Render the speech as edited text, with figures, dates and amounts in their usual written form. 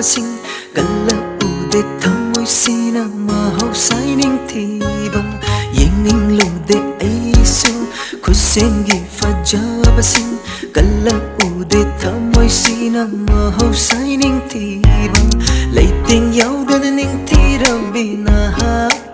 sing kala ude thamoisina mahau ning thiba yengning lude aisu khusengi fajaba sing kala ude thamoisina mahau ning thiba leiting yaudana ning thirabina